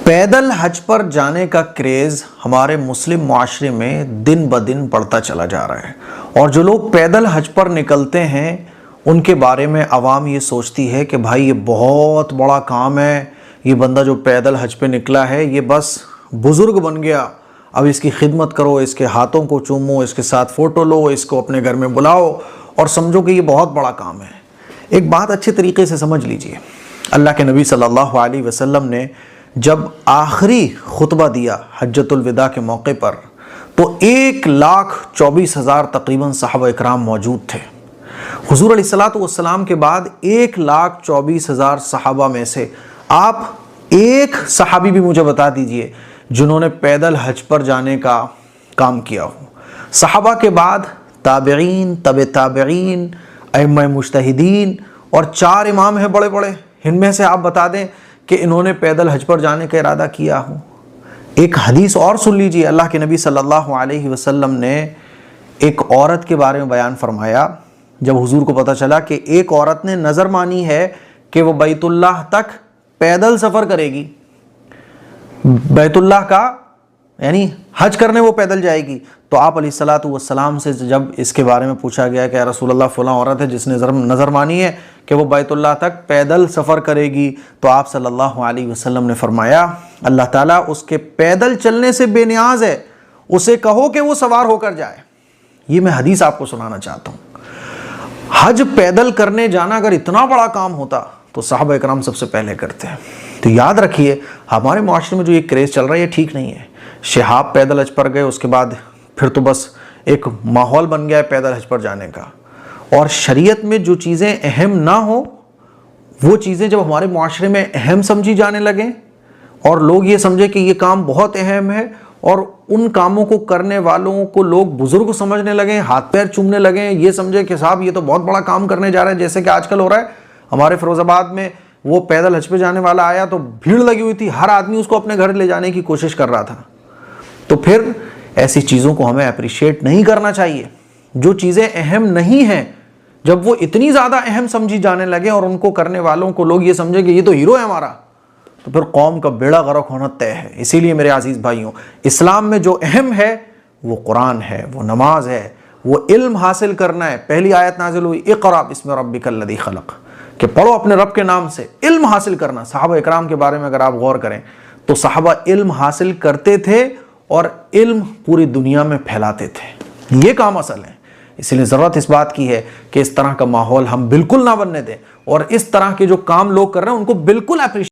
پیدل حج پر جانے کا کریز ہمارے مسلم معاشرے میں دن بدن بڑھتا چلا جا رہا ہے، اور جو لوگ پیدل حج پر نکلتے ہیں ان کے بارے میں عوام یہ سوچتی ہے کہ بھائی یہ بہت بڑا کام ہے، یہ بندہ جو پیدل حج پہ نکلا ہے یہ بس بزرگ بن گیا، اب اس کی خدمت کرو، اس کے ہاتھوں کو چومو، اس کے ساتھ فوٹو لو، اس کو اپنے گھر میں بلاؤ اور سمجھو کہ یہ بہت بڑا کام ہے۔ ایک بات اچھے طریقے سے سمجھ لیجئے، اللہ کے نبی صلی اللہ علیہ وسلم نے جب آخری خطبہ دیا حجۃ الوداع کے موقع پر تو 1,24,000 تقریباً صحابہ اکرام موجود تھے۔ حضور علیہ السلام کے بعد 1,24,000 صحابہ میں سے آپ ایک صحابی بھی مجھے بتا دیجئے جنہوں نے پیدل حج پر جانے کا کام کیا ہو۔ صحابہ کے بعد تابعین، تبع تابعین، ائمہ مجتہدین اور 4 امام ہیں بڑے بڑے، ان میں سے آپ بتا دیں کہ انہوں نے پیدل حج پر جانے کا ارادہ کیا ہو۔ ایک حدیث اور سن لیجئے، اللہ کے نبی صلی اللہ علیہ وسلم نے ایک عورت کے بارے میں بیان فرمایا، جب حضور کو پتہ چلا کہ ایک عورت نے نظر مانی ہے کہ وہ بیت اللہ تک پیدل سفر کرے گی، بیت اللہ کا یعنی حج کرنے وہ پیدل جائے گی، تو آپ علیہ السلام سے جب اس کے بارے میں پوچھا گیا کہ یا رسول اللہ فلاں عورت ہے جس نے نظر مانی ہے کہ وہ بیت اللہ تک پیدل سفر کرے گی، تو آپ صلی اللہ علیہ وسلم نے فرمایا اللہ تعالیٰ اس کے پیدل چلنے سے بے نیاز ہے، اسے کہو کہ وہ سوار ہو کر جائے۔ یہ میں حدیث آپ کو سنانا چاہتا ہوں۔ حج پیدل کرنے جانا اگر اتنا بڑا کام ہوتا تو صحابہ اکرام سب سے پہلے کرتے ہیں۔ تو یاد رکھیے ہمارے معاشرے میں جو یہ کریز چل رہا ہے یہ ٹھیک نہیں ہے۔ شہاب پیدل حج پر گئے، اس کے بعد پھر تو بس ایک ماحول بن گیا ہے پیدل حج پر جانے کا، اور شریعت میں جو چیزیں اہم نہ ہوں وہ چیزیں جب ہمارے معاشرے میں اہم سمجھی جانے لگیں اور لوگ یہ سمجھے کہ یہ کام بہت اہم ہے اور ان کاموں کو کرنے والوں کو لوگ بزرگ سمجھنے لگیں، ہاتھ پیر چومنے لگیں، یہ سمجھے کہ صاحب یہ تو بہت بڑا کام کرنے جا رہا ہے، جیسے کہ آج کل ہو رہا ہے۔ ہمارے فیروز آباد میں وہ پیدل حج پہ جانے والا آیا تو بھیڑ لگی ہوئی تھی، ہر آدمی اس کو اپنے گھر لے جانے کی کوشش کر رہا تھا۔ تو پھر ایسی چیزوں کو ہمیں اپریشیٹ نہیں کرنا چاہیے۔ جو چیزیں اہم نہیں ہیں جب وہ اتنی زیادہ اہم سمجھی جانے لگے اور ان کو کرنے والوں کو لوگ یہ سمجھے کہ یہ تو ہیرو ہے ہمارا، تو پھر قوم کا بیڑا غرق ہونا طے ہے۔ اسی لیے میرے عزیز بھائیوں، اسلام میں جو اہم ہے وہ قرآن ہے، وہ نماز ہے، وہ علم حاصل کرنا ہے۔ پہلی آیت نازل ہوئی اقرأ بسم ربک الذی خلق، کہ پڑھو اپنے رب کے نام سے، علم حاصل کرنا۔ صحابہ اکرام کے بارے میں اگر آپ غور کریں تو صحابہ علم حاصل کرتے تھے اور علم پوری دنیا میں پھیلاتے تھے، یہ کام اصل ہے۔ اس لیے ضرورت اس بات کی ہے کہ اس طرح کا ماحول ہم بالکل نہ بننے دیں، اور اس طرح کے جو کام لوگ کر رہے ہیں ان کو بالکل اپریشیٹ